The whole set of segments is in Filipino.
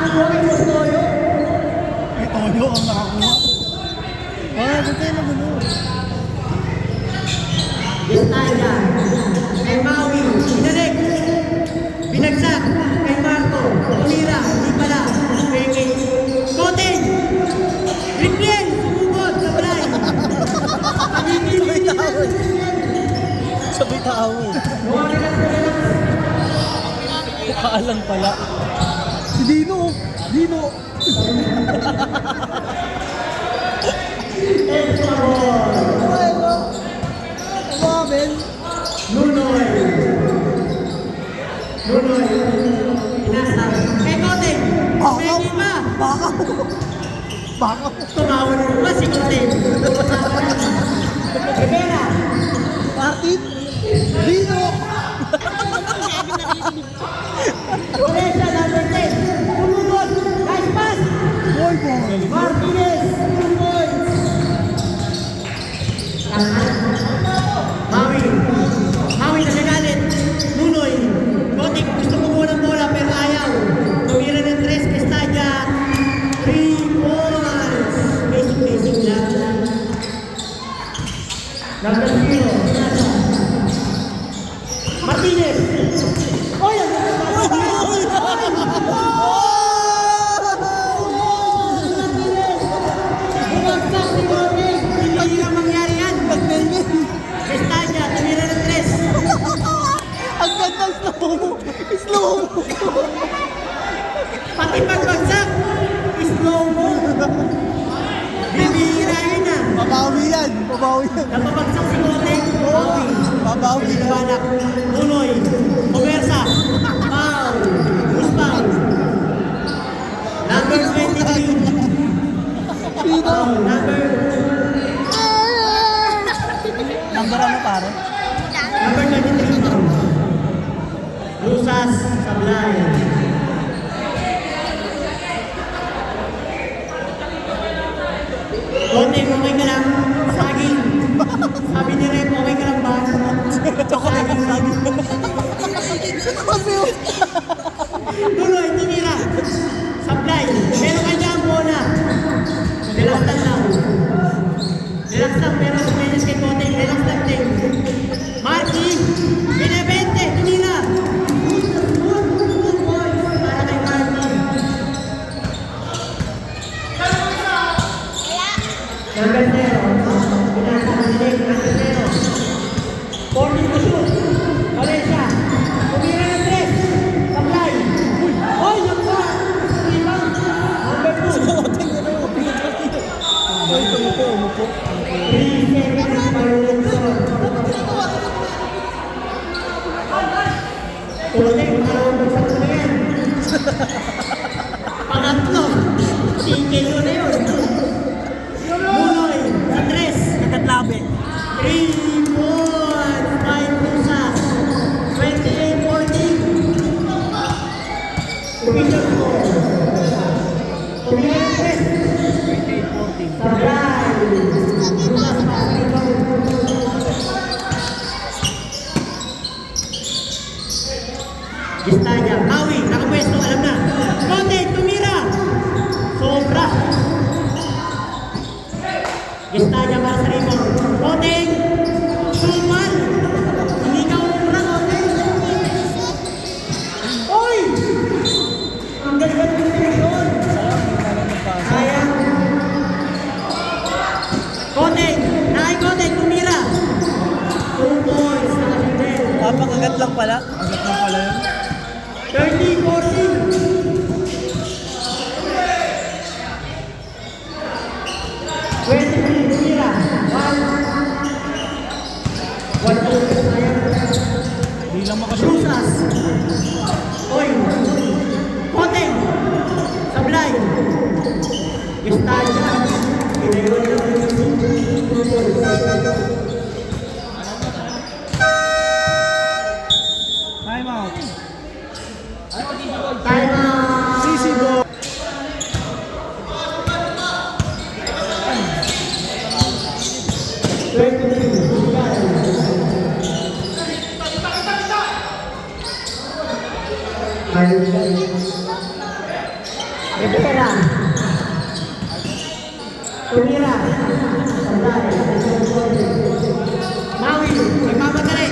Huwag mo Toyo. May toyo ang nakakuha. Ah, ba't tayo nagulo? Gestaya. Kay Maui. Pinalik. Binagsak. Kay Marco. Tumira. Hindi pala. Kay Koten. Ripley. Sumugod. Sablay. Sabay tao eh. Sabay tao eh. Kaalang pala. Si Dino. Dino. Ano? Mabel. Nunoy. Inasal. Kay Koten. Bakaw. Pwede pa. Bakaw. Bakaw. Tumawag pa si Koten. Rivera. Martin. Dino. Oresa number 10. Tumugod. Nice pass. Boy, boy. Martinez. 2 points. Maui. Maui nagagalit. Nunoy. Kotik gusto mo ng bola pero ayaw. Tumira ng 3 Estadia. 3 points. Basic lang. Number 0. Martinez. Oy, ang bumagsak si Kotik. Hindi na mangyari yan. Estadia, tumira ng 3. Ang ganda slow mo. Slow mo. Pati pagbagsak, slow mo. Bibihirahin na. Babawi yan. Babawi yan. Napabagsak si Kotek. Maui. Babawi yan. Balak. Nunoy. Pumersa. Foul. Guspang. Number 23. Foul. Number ano pare? Number 23. Foul. Rusas. Sablay. Kotek, okay ka lang? Saging. Sabi ni Rep, okay ka lang ba? Chocolate lagi. Kasi Nunoy, tinira. Sablay. Meron ka dyan, bola. Relax lang. Relax lang, pero sumenyas kay Kotek. Relax lang din. Marky, binebente, tinira. Good boys para kay Marky. Number 0. Pinasa ang dinig. Number 0. 40 to shoot. Valencia. Tumira ng 3. Sablay. Oy, yung ba? Rebound. Number 2. Ay, umupo. 3 seconds para Wilson. Kotek, maraming bagsak na yan. Pangatlo. TKO na yun. Nunoy, sa 3. Nakatlabi. 3 points. 5 Rusas. 28-14. Official score. Tumira ng 3. Sablay. Rusas pa sa rebound. Gestaya. Maui. Nakapwesto. Alam na. Kotek. Tumira. Sobra. Gestaya para sa rebound. Kotek. Suman. Hindi ka umura, Kotek. Oy! Ang ganda ng direksyon. Sayang. Kotek. Kotek. Tumira. 2 points. Nakasindel. Papakagat lang pala. Agat lang pala yun. 30-14. Tumira. 1 point. Sayang. Hindi lang makashoot. Rusas. Oy. Kotek. Sablay. Gestaya. Inayon na Time out. Rivera. Tumira. Maui, may mamadali.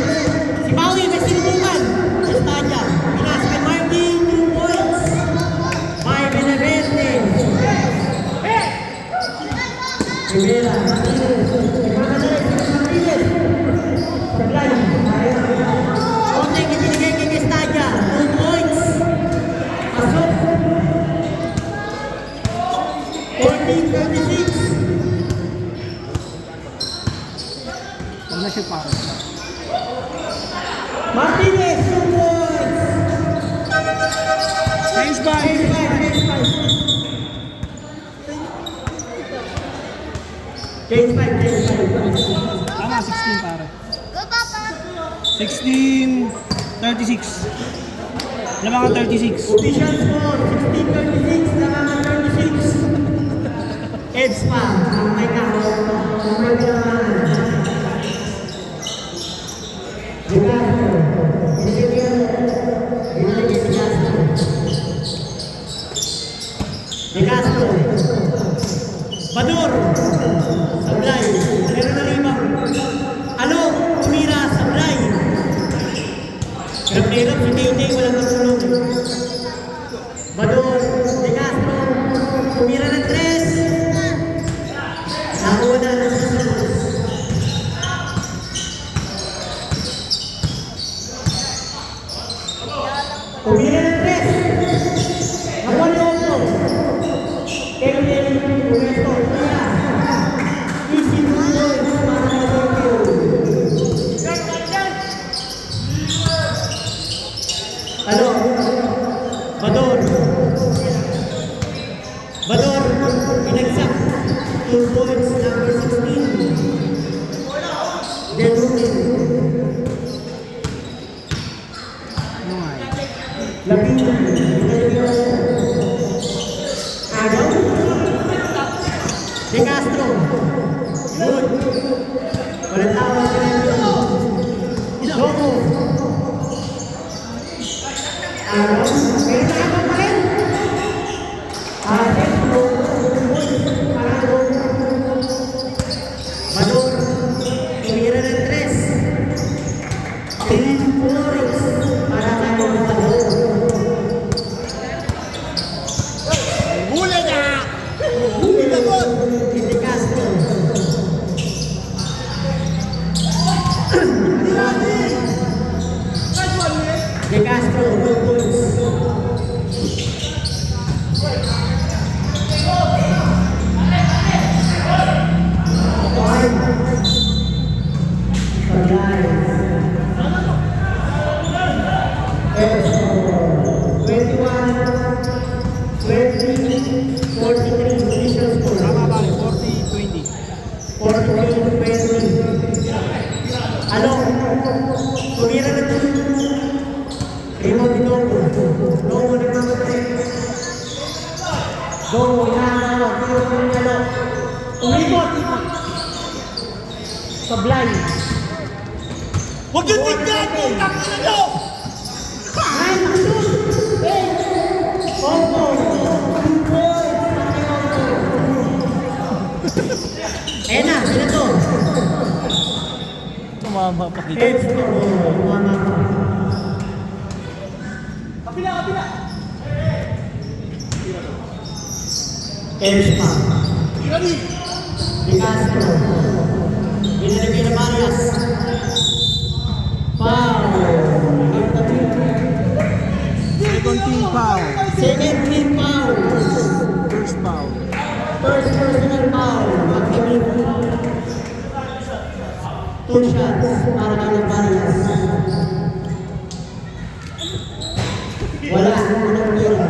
Si Maui may sinubukan. Estadia. Pinas kay Marky, 2 points. May Benavente. Rivera. May mamadali. Martinez. Sablay. Konting ibinigay kay Estadia. 2 points. Pasok. 14-26. Huwag na siya para. Martinez, 2 points. Change by. Change 5. Tama, 16 para. 16, 36. Labangan 36. Official score, 16-36, labangan 36. Edge pa, may kaho, may labangan. De Castro, binigyan si Castro. De Castro, Bador, Sablay, meron na limang. Alo, tumira, Sablay. Hirap si KJ, walang matulong. Bador, De Castro, tumira ng 3. Nakuha na ng susunod. Tumira ng 3. Nakuha ni Otto. KJ, Umesto, tumira. Easy 2 points para kay Otto. Ano? Bador. Bador, pinagsak. 2 points, number 16. Denunin. Ano nga eh? Labing. Agaw. De Castro. Good. Walang tawag ka rin. Loco. Agaw. Meron na agaw pa rin. Bador, tumira ng 3. 3 points para kay Bador. Huli na! Huli na po! De Castro. De Castro, 2 points. Tama ba? 40-20. Ano? Tumira na ito. Primo Binogo. Logo na mamatay. Logo, inaanawag. Ano? Umikot. Sablay. Huwag yung tignan! Putang ina nyo! Ay, maksud! Eh! Opo! Ayan na, sila to. Tumama pa dito. Edge to. Mama. Kapila! Edge pa. Ready? De Castro. Binilagay na Marias. Foul. Second team foul. Second team foul. First foul. First personal foul. Magkamit. 2 shots para kay Marias. Wala. Walang tira.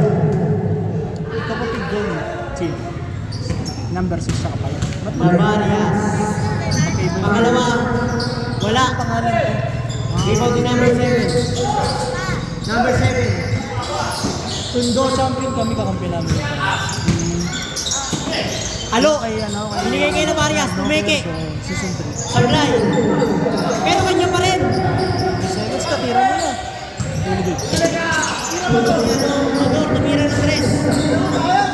Kapatid doon. Chill. Number 6 sa kapaya. Ba't Marias. Pangalawa. Wala. pangalan ko? Rebound din number 7. Number 7. Sundo champion kami kakampi namin. Alo. Kay ano? Binigay kayo na Marias. Tumeke. Season 3. Sablay. Pero kanya pa rin. Seconds ka, tira mo na. Motor, tumira ng 3.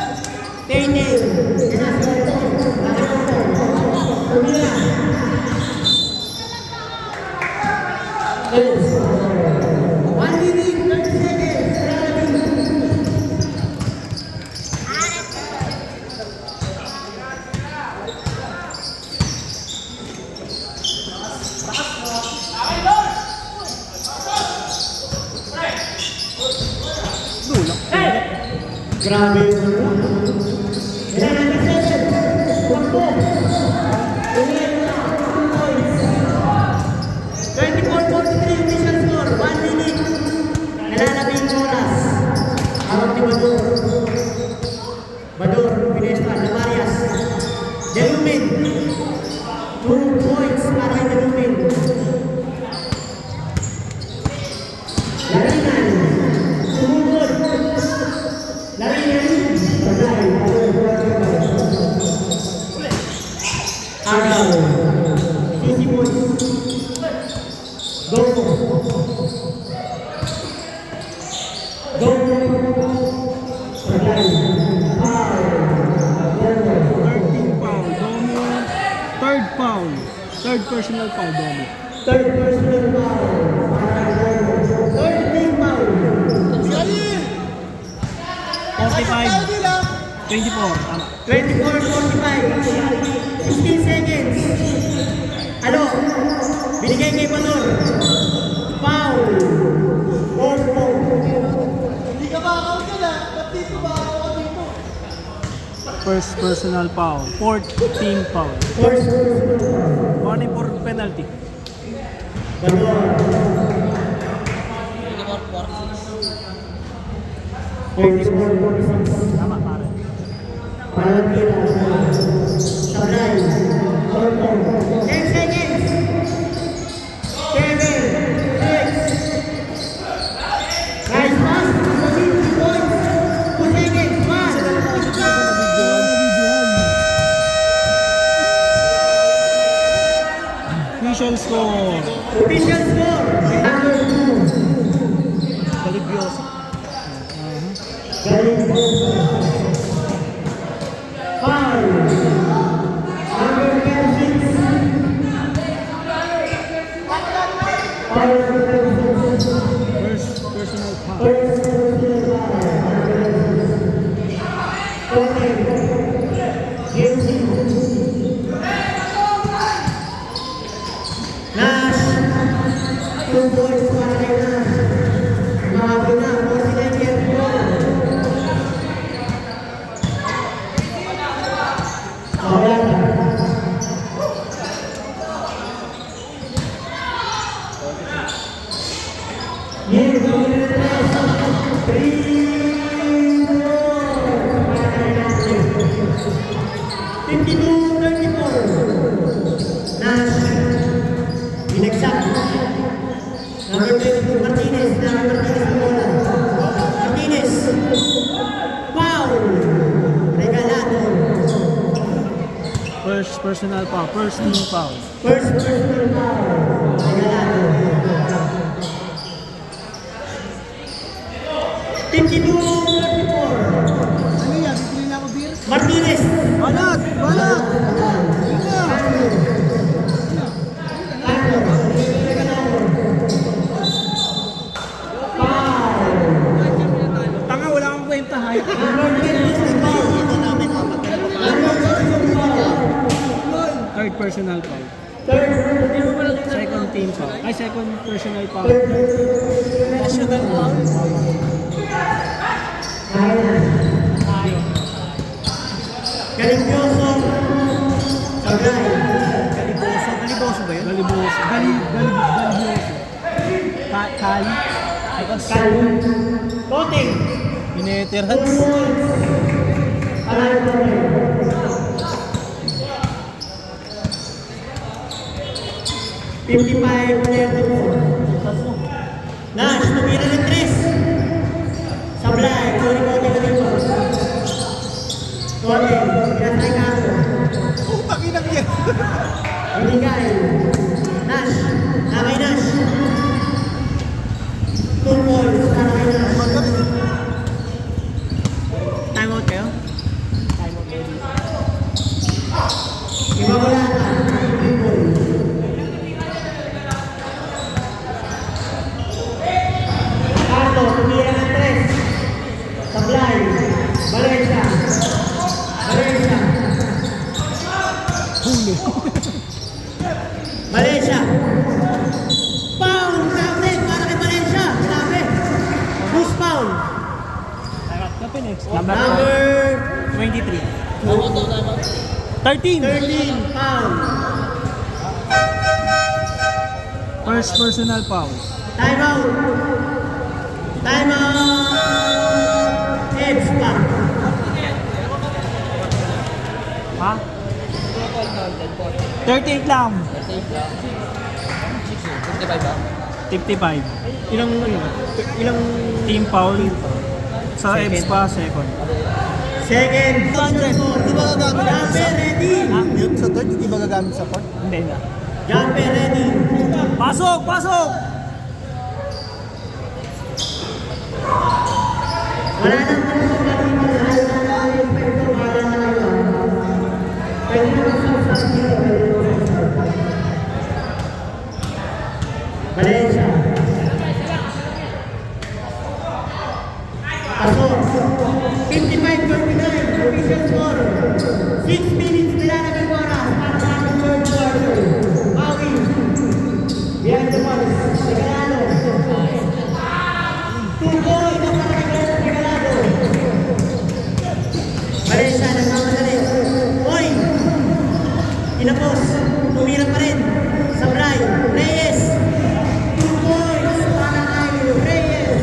Grabe yung Yan, number 7. Takbo. Ulit na. 2 points. 24-43 official score. 1 minute. Nalalabing oras. Hawak ni Bador. Bador, Pinesta, Lamarias. Delumin. 2 points para kay Delumin. Laringan. Sumugod. Laringan. Patay. Araw. Sisi points. Go. Go. Patay. 13 foul, Domo. Third foul. Third personal foul, Domo. Third personal foul. 13 foul. 45. 24. Tama. 24-45. 16 seconds. Ano? Binigay kay Bador. Foul. 4 foul. Hindi ka ba ako dyan Ba't dito ba ako dito? First personal foul. Fourth team foul. First personal foul. Warning for penalty. Bador. 24-46. Tama, pare. Palantira. Sablay. 10 seconds. 7, 6. Nice pass. 15 points. 2 seconds. 1. Official score. Official score. Number 2. Galigyoso. Galing. 5. Number 36. First personal foul. Nash, 2 points para kay Nash. Mahabo na, 49 years old. Wala na. Year, gawin na tres. 3 para kay Nash. 52-34. Nash. Binagsak. Number 22, Martinez. Number Martinez ang bola. Martinez. Foul. Regalado. First personal foul. First team foul. First personal foul. Regalado. 52-34. Ano yan? Bibili na ako beer? Martinez. Balat! Balat! Tanga, wala kang kwenta. Hayop. Third personal foul. Second team foul. Ay, second personal foul. National foul. Galigyoso. Sablay. Galiboso. Galiboso ba yun? Galiboso. Galiboso. Kali. Toting. Ineterhans. Aray ko rin. Nash, tumira ng 3. Sablay, Tony Kote dito. Kote, pinatay ka ako. Putang ina yan! Binigay. Nash, nakay Nash. 2 points, nakay Nash. Time out kayo? Iba mo lang. 3 points. Kato, tumira ng 3. Sablay, Valencia. Valencia. Huli. Valencia. Pound! Grabe! Para kay Valencia! Grabe! Boost pound! Philippines. Number 23. 13 foul. First personal foul. Time out. Time out. Edge pa. Ha? 38 lang. 55. Ilang Team foul. Sa EBS pa, second. second. Di ba gagamit? Jumper ready. Yung sa third, di ba gagamit sa fourth? Hindi na. Jumper ready. Pasok! Pasok! Wala nang Valencia. Pasok. 55-49. Official score. 6 minutes nilalagay ko oras para sa ating third quarter. Maui. Behind the balls. Regalado. 2 goal na para kay Regalado. Valencia nagmamadali. Oy! Inapos. Tumira pa rin. Sabray. Reyes. 2 points para kay Reyes.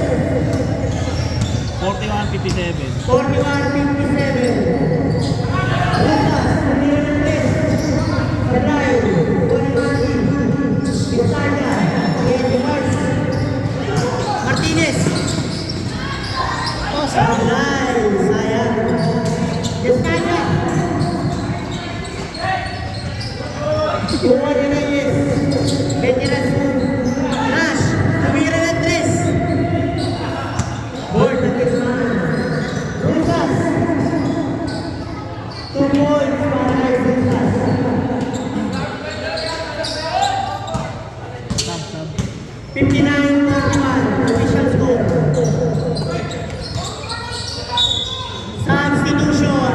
41-57. 41-57. Lucas, tumira ng tres. Sabray. Bonimaki. Bisaya. Diego Mars. Martinez. Sabray. Sayang. Bisaya. Kuha ni Reyes. Veteran Nash. Tumira ng tres. Board ng Guzman. Lucas. 2 points para kay Lucas. Sub, sub. 59-41. Official score. Substitution.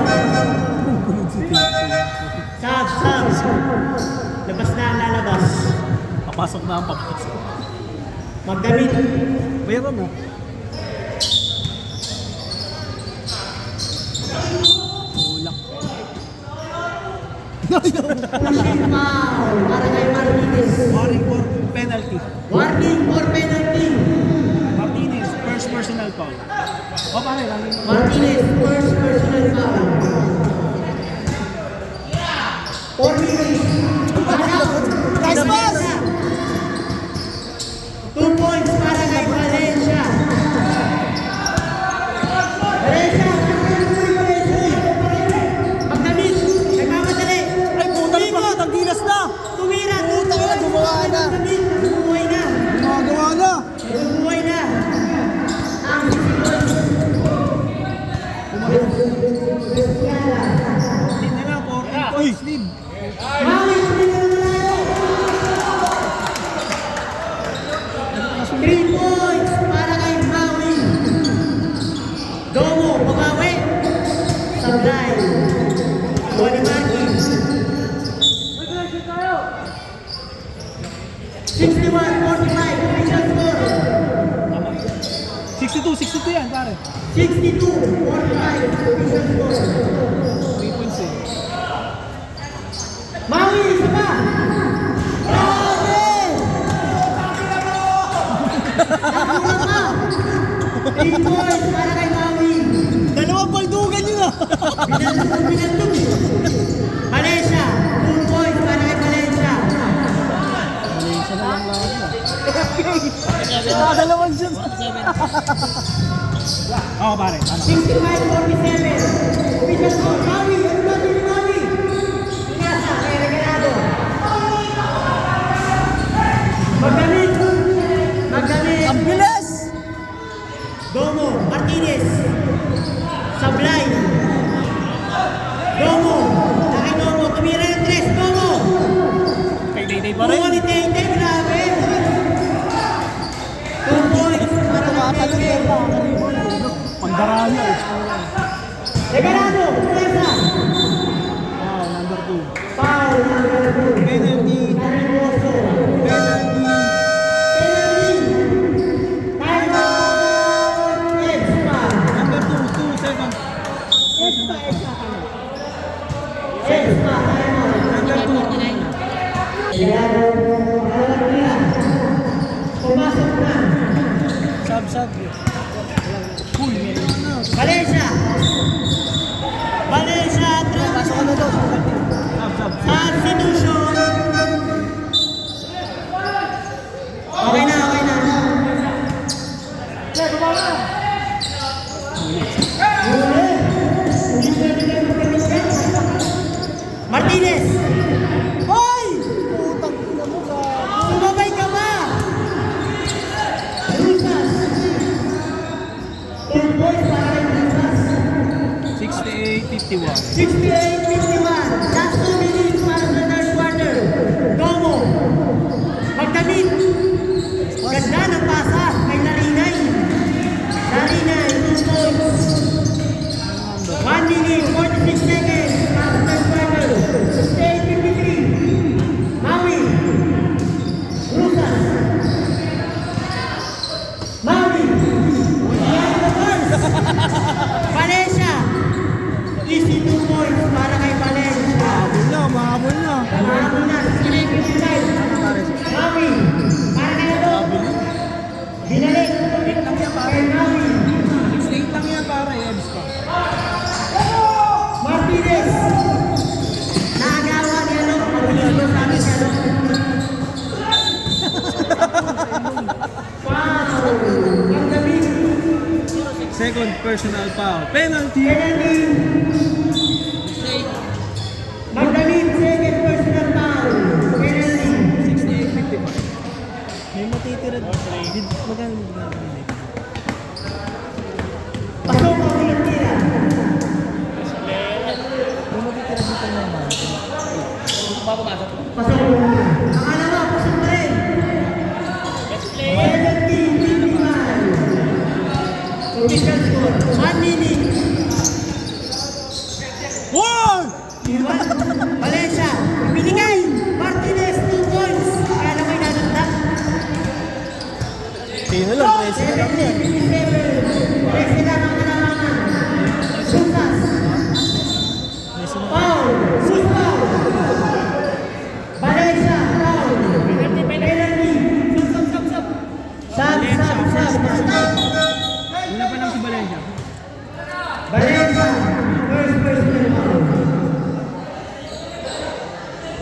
Sub. Labas na ang lalabas. Papasok na ang papasok. Magdamit. Meron mo. Tulak. Pushing foul para kay Martinez. Warning for penalty. Warning for penalty. Martinez, first personal foul. O pare, running. Martinez, first personal foul. 4 minutes. Nice pass! 2 points para kay Valencia. Valencia, magdamit. Nagmamadali. Ay, putang bakit ang gilas na! Tumira. Puta ka na, gumawa na. Magdamit. Nagbubuhay na. Gumagawa na. Nagbubuhay na. Ang Hindi na lang, 14 points lead. Maui, tumira na tayo. 3 points para kay Maui. Domo, babawi. Sablay. Bonimaki. 61-45, official score. 62 yan, pare. 62-45, official score. 3 points eh. Maui, isa pa. Grabe! Nakuha pa. 3 points para kay Maui. Dalawang baldugan yun ah! Binaltog. Valencia, 2 points para kay Valencia. Malaysia na lang lang yun. Dalawang shots. Oo pare, ano? 65-47. Official score, Maui. Ano ba ito ni Maui? Inasa, kay Regalado. Magdamit. Ang bilis! Domo, Martinez. Sablay. Domo. Laki Domo, tumira ng tres. Domo. Kay Day pa rin. Buwan ni Tay-Tay, grabe. 2 points para kay Tay-Tay. Pandaraya eh. Regalado, Pumesa. Wow, number 2. Foul, number 2. Penalty. Hermoso. Penalty. Penalty. Time out. Edge pa. Number 2, Sab. Cool. Valencia. Valencia, Pasok ka na doon. Sab. substitution. Okay na, okay na. Martinez. Hoy! Putang ina mo ka. Sumabay ka ba? Rusas. 10 points para kay Rusas. 68-51. 68-51. Last 2 minutes para sa third quarter. Gomo. Magdamit. Ganda ng pasa kay Larinay. Larinay, 2 points. 1 minute, 46 seconds para sa third quarter. 68-53. Maui. Rusas. Maui. Behind the first. Valencia. Easy 2 points para kay Valencia. Mahabol na. Mahabol na. 68-55. Maui. Para kay Alo. Binalik. Kay Maui. 68 lang yan para Ebs pa. Martinez. Naagawa ni Alo. Pag-iinom namin si Alo. Foul. Magdamit. Second personal foul. Penalty. Penalty. Magdamit. Second personal foul. Penalty. 68-55. May matitira. Magkano mo Pasok ang pinagtira. May matitira dito naman. Pasok. Ang alawa, pasok pa rin. Penalty, 55. Official score, 1 minute. Wow! Valencia, binigay. Martinez, 2 points. Kaya na may nananda. Sino lang? 13 lang yan. 57. 13 lang ang kalamangan. Susas. Foul. Sus foul. Valencia, foul. Penalty. Sab. Una pa lang si Valencia. Valencia, first personal foul.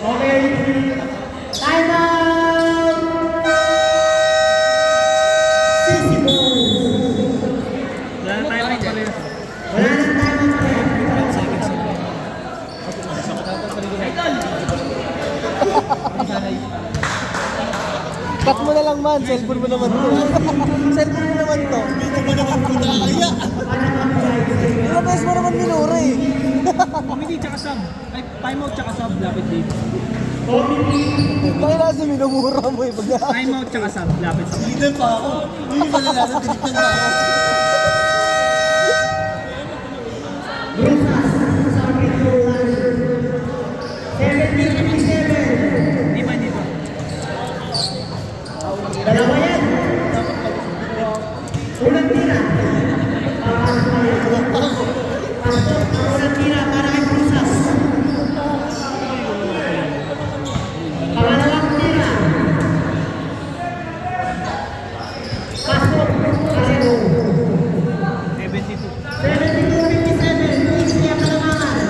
Okay. Time out. 60 balls. Wala na tayo ng Valencia. Wala nang time out ulit. 12 seconds. Cut mo na lang man, cellphone mo naman to. Cellphone mo naman to. Dito mo naman po nakakaya. Ilang beses mo naman minura eh. Committee tsaka sub. Ay, timeout tsaka sub, lapit dito. Kaya nasa minumura mo eh. Timeout tsaka sub, lapit sub. Dilitan pa ako. Hindi pa nila dilitan na ako. Rusas, Sakit Rusas. 70-57. Di ba dito? Dalawa yan. Unang tira. Pasok ang unang tira para kay Rusas. Pangalawang tira. Pasok. Pareho. 72. 72-57. Easy ang kalamangan.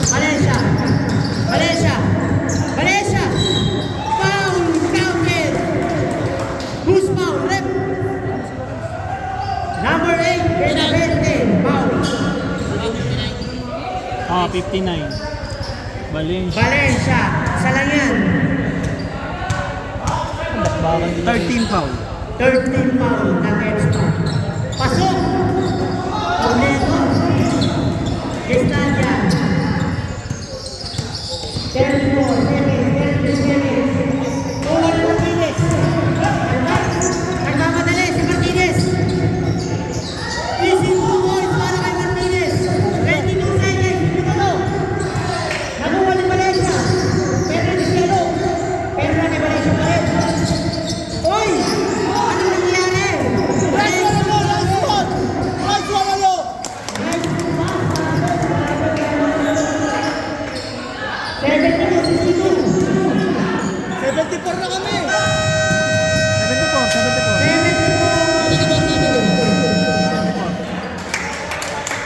Valencia. Valencia. Valencia. Foul. Counted. Who's foul? Rep. Number 8. Benavente. Foul. 59. Valencia. Valencia. Isa lang yan. 13 foul. 13 foul. Not extra. Pasok. Ornedo. Estadia. 34 seconds. 32 seconds. Owen Martinez. Nagmamadali si Martinez. Easy 2 points para kay Martinez. 22 seconds. Ito. Nakuha ni Valencia. Pero ni Cielo. Pero na kay Valencia pa rin. Uy! Ano nangyari? Valencia.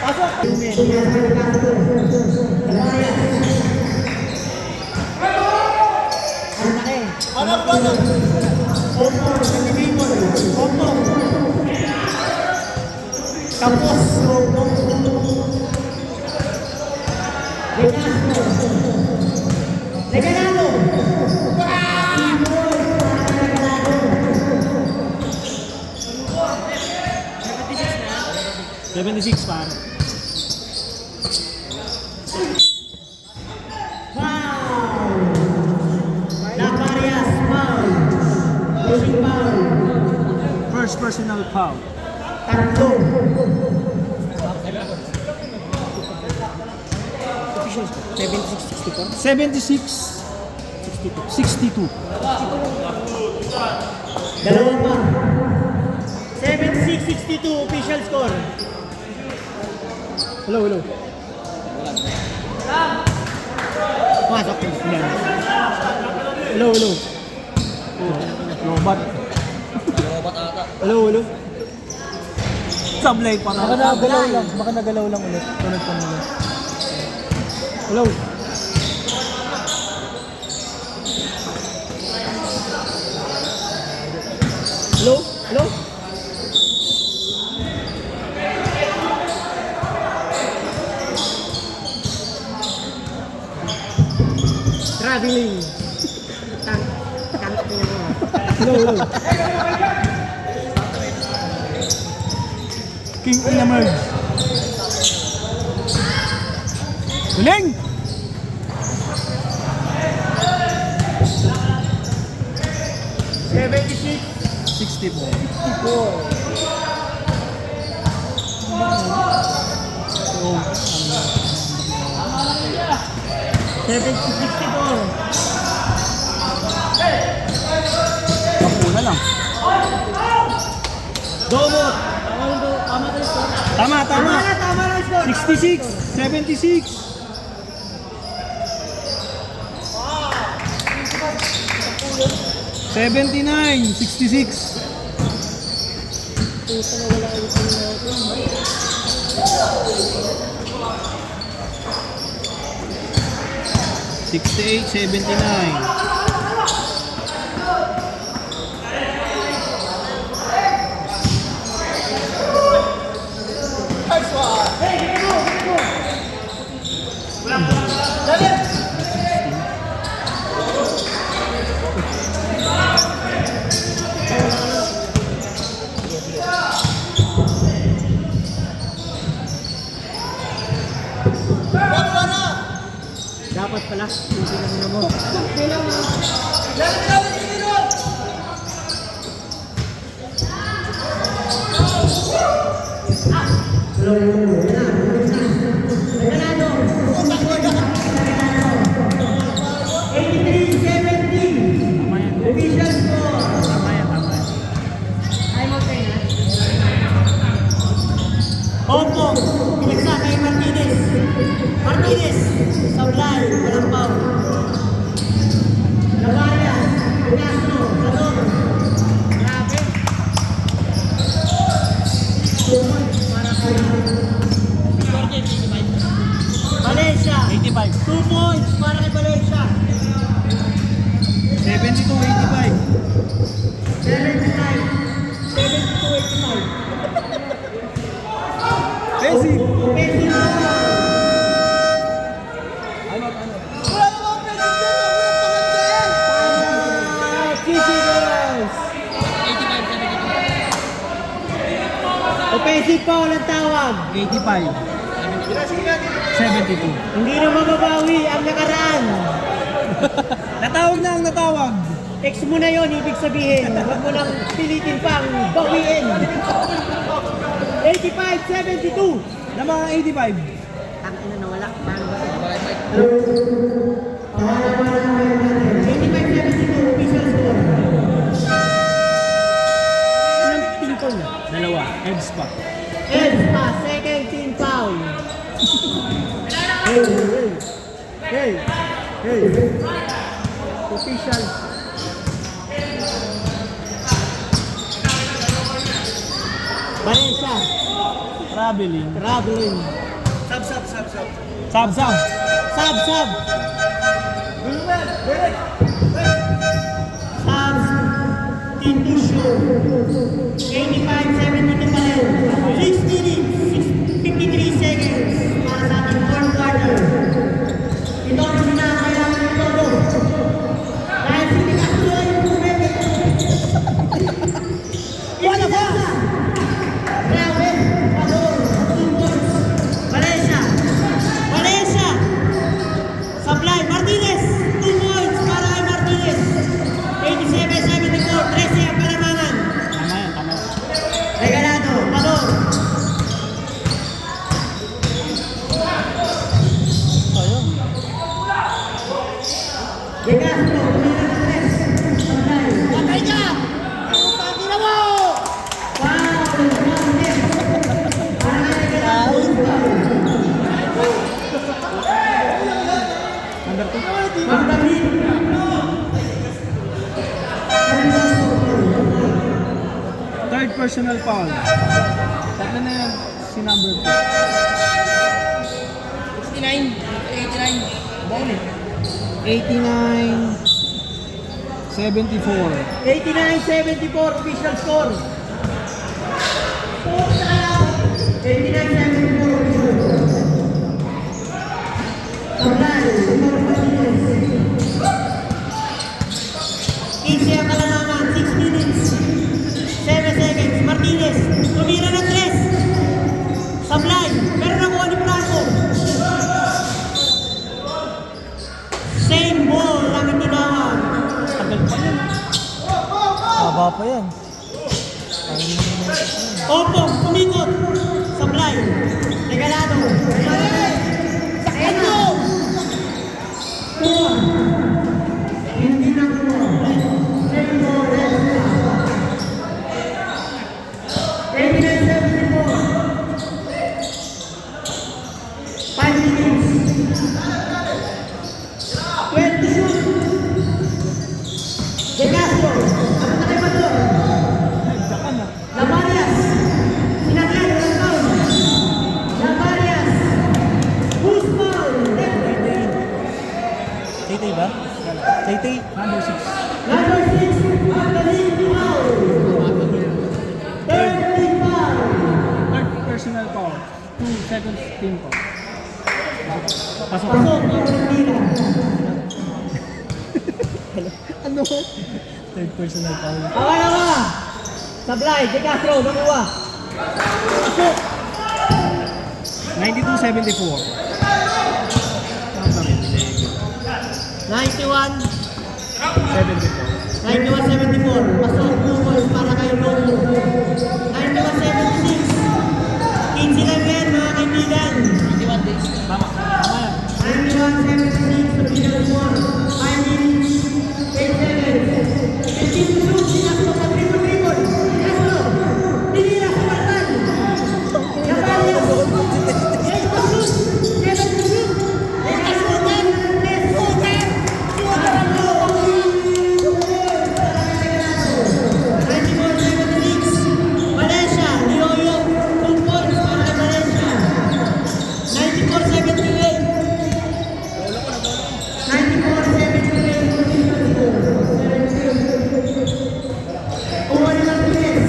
Ang laki. Anak ba na? Opo, nalilibon. Opo. Tapos, opo. Legasmo. Regalado. Ibon. Regalado. 76 pare. Foul. Laparias, foul. Pushing foul. First personal foul. Tatlo. Officials ko. 76-64. 76 62. Dalawa pa. 76-62 official score. Hello. Pasok. Hello. Lobat. Hello. Sablay pa na. Baka nagalaw lang ulit. Tulad pa nila. Hello. Hello. Traveling. Tangkap niya mo. Hello. King emerge. Galing! 64. Kapuna lang. Domot. Tama. Tama na score. 66, 76. $79, 66. $68, 79. Dapat pala. Tingnan mo. Regalado. 83-70. Official score. Ay mo kayo na. Opo. Pinagsa kay Martinez. Saulay. Walang pao. Lavarias. Castro. Lador. Grabe. Para kayo. Valencia. 85. 2 points para kay Valencia. 72, 85. 75. 72-85. Messi. Messi na. Wala namang pwede dyan. Kisigos. Offensive foul ang tawag. 85. 72. Hindi na mababawi ang nakaraan. Natawag. X mo na yon, ibig sabihin. Huwag mo nang pilitin pang bawiin. 85-72. Na mga 85. Ang ina nawala. Paano ba? 85-72 official score. Anong team ko niya? Dalawa. Heads pa. Eds pa, second team foul. Hey. Official. Valencia. Traveling. Traveling. Sub. Sab. Sub. Subs. Team to show. 85-72 pa rin. 6 minutes, 53 seconds para sa ating fourth quarter. Ito ang sinakailangan ng todo. Dahil si Castro ay pumipit. Wala ba? Grabe. Pador. 2 points. Valencia. Supply. Martinez. 2 points para kay Martinez. 87-74. 13 ang kalamangan. Tama yan. Regalado. Pador. Ayun. De Castro. Supply. Patay ka! Pagina mo! Wow! Martinez. Para kay Regalado. Number 2. Magdamit. Third personal foul. Tatlo na yan si number 2. 89-74. 89-74 official score. 89-74 official score. Supply. 15 ang kalamangan. 6 minutes. 7 seconds. Martinez. Tumira ng 3. Supply. Pero nakuha ni Franco. Same ball ang itinawag. Tagal pa yan. Haba pa yan. Opong, kumikot. Supply. Regalado. Sakendo. Kuha. Hindi na kuha. Same ball. 89-74. 5 minutes. 12 to shoot. De Castro. Ano na kay Pador? Dakan na. Lamarias. Sinakyan. Walang foul. Lamarias. Who's foul? Tay ba? Tay. Number 6. Number 6. Magdalene foul. 30 foul. Third personal foul. 2 seconds team foul. Pasok. Pasok ang Pilipinas. Ano? Third personal foul. Pangalawa. Supply. De Castro. Nakuha. Pasok. 92-74. 91. 74. 91-74. Pasok 2 points para kay Romo. 91-76. 15 lang yan mga kaibigan. Tama yan. 91-76 official score. 5 minutes. 8 seconds. 15 to shoot. Si Castro sa triple. Si Castro. Tinira sa Martan. Lamarias. 8 to shoot. 7 to shoot. De Castro. 10. Shooter. Valencia, Lioyo, 2 points para kay Valencia. 94-78. 94-78. Uwan ni Martinez.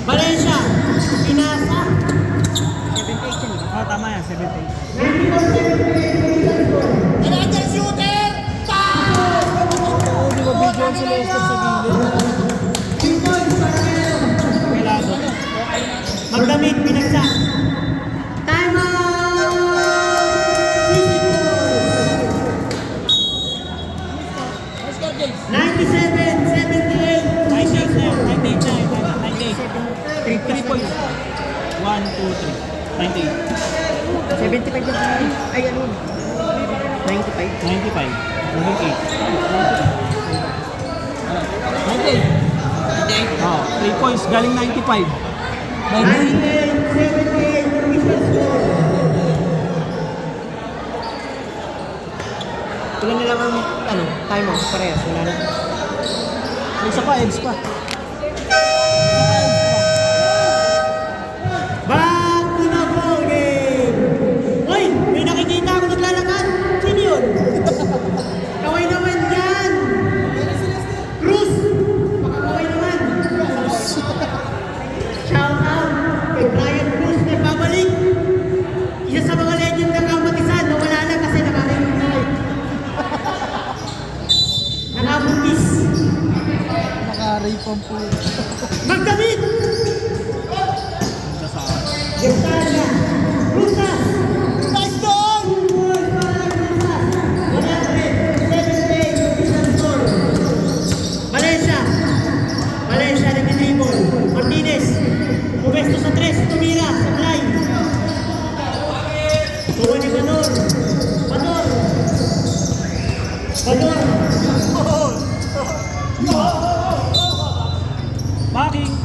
Valencia, pinasa. 78 yan. Tama yan. 78. 94-78. Another shooter! Oo, di ba video ang sila sa gilid? 2 points para kayo. Pelado. Magdamit, pinagsak. Time out! Let's go, James. 97-78. 3 points. 1, 2, 3. 98. 75 na tayo. Ay, ano? 95. 95. 98. 98. Oh, 3 points. Galing 95. 98-78 official score. Ilan na lang ang time out? Parehas. Wala na. May isa pa, edge pa. Estalia. Rusas. Nice dog! 2 points para kay Rusas. 178 official score. Valencia. Valencia nag-dribble. Martinez. Pumesto sa 3. Tumira. Supply. Tuwa ni Bador. Bador. Bador. Backing.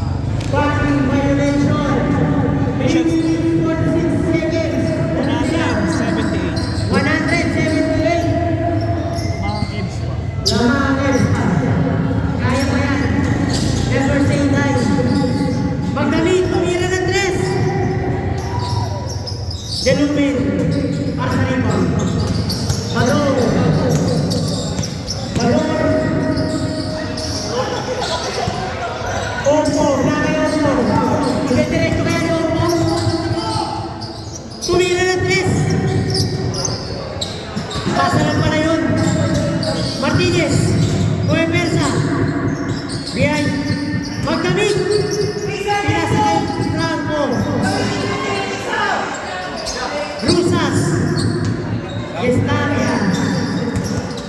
Backing violation. 3 minutes 46 seconds. 178. 178. Mga Ebs pa. Lamang kaya pa yan. Never say die. Magdamit, tumira ng 3. Delumin. Para sa rebound. Bador. Bador. Opo. Nakay Opo. Magdidiretso kaya ni Opo. Tumira ng 3. Pasa lang pala yun. Martinez. Pumepersa. Behind. Magdamit. Pinasa kay Franco. Rusas. Estalia.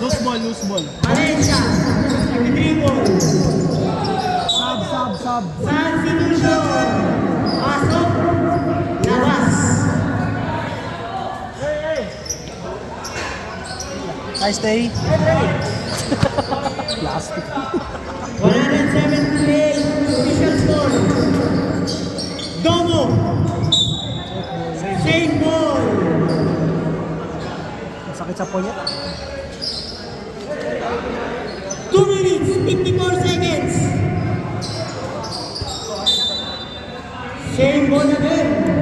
Loose ball, loose ball. Valencia. Nag-dribble. Sub. Substitution. Pasok. Labas. I stay. Plastic. 178 official score. Domo. Same ball. Sakit sa punyet. 2 minutes 54 seconds. Same ball again.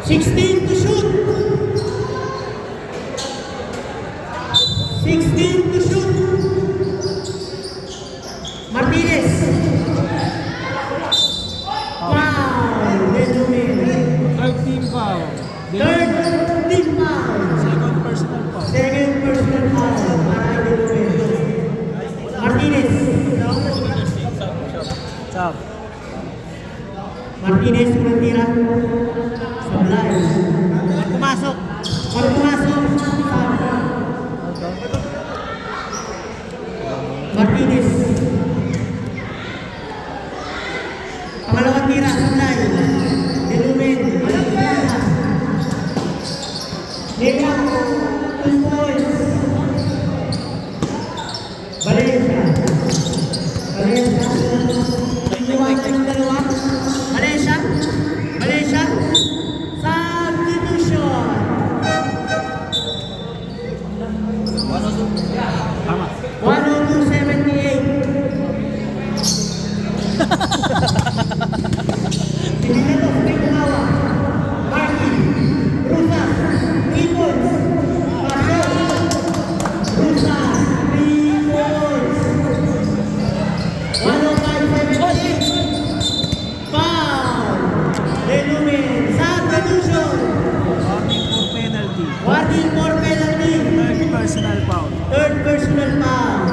16 to shoot. 16 to shoot. Martinez. Wow. Delumin. Third team foul. Third team foul. Second personal foul. Second personal foul. Para kay Delumin. Martinez. Sub. Martinez unang tira. Sablay. Pumasok. Pag pumasok. Martinez. Pangalawang tira. Sablay. Delumin. Nega. 2 points. Valencia. Valencia. Iniwasan ng dalawa. Valencia. Valencia. Substitution. Tama. 102.78. Hindi na to. May kumawa. Martin. Rusas. 3 points. Pasok. Rusas. 3 points. 105.78. Foul. Delumin. Substitution. Warning for penalty. Warning for penalty. Third personal foul. Third personal foul.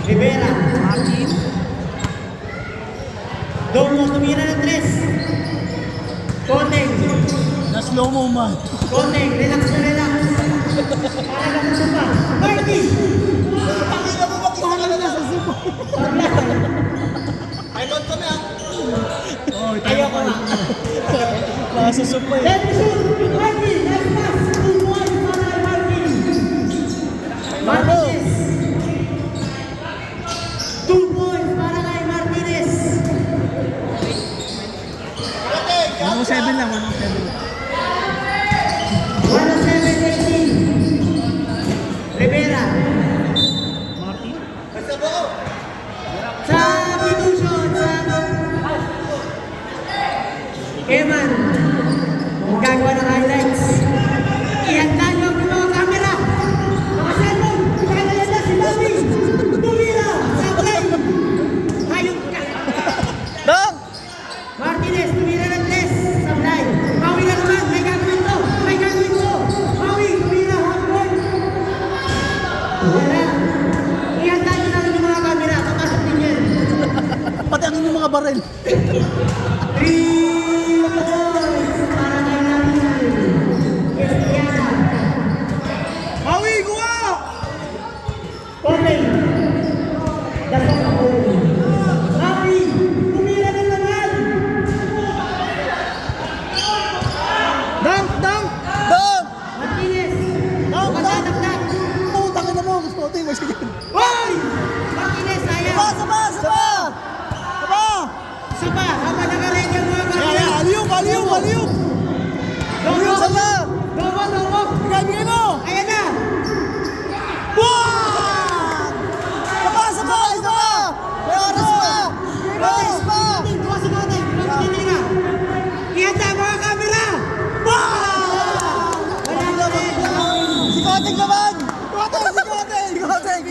Rivera. Martin. Domo tumira ng 3. Koteng. Na slow mo man. Koteng. Relax na relax. Para na sa sopa. Martin. Pakita mo mag-isa ka na lang. Ay, doon kami ah. Oh, Ayaw ko na. Nasa supa eh. Let me shoot. Martin. Next pass. 2 points para kay Martin. Martinez. 2 points para kay Martinez. 107 lang, 107 lang. 107.18. Rivera. Martin. Basta ba ako? Substitution sa Eman. Gagawa ng highlights. Ihanda niyo ang mga camera. Mga cellphone. Pakilala na si Bobby. Tumira. Sablay. Hayop ka. Dong! Martinez, tumira ng 3. Sablay. Maui na naman. May gagawin to. May gagawin to. Maui, tumira. Half point. Wala. Ihanda niyo na rin yung mga camera. Papasok din yan. mga baril. 3 points para kay Nabil Estrella. Maui, kuha! Okay. Dasal ako. Nabi, tumira na naman. Dunk! Dunk! Dunk! Martinez. Dunk! Magdadagdag. Oh, tangin na mo. Gusto ko ito yung mas ganyan. Hoy! Martinez, sayang. Saba! Saba! Saba! Isa pa, habang nakaready ang mga Kaya, kapatid. aliyok! Aliyok! Aliyok! Aliyok! Saba! Domo, domo. Bigay, bigay mo! Ayan na. Wow! Saba! Saba! Saba! May oras pa! May oras pa! Tuwa si Kotek. Tuwa na. Iyan na, mga kamera. Wow! Wala na rin. Si Kotek naman! Kotek! Si Kotek! Si Kotek!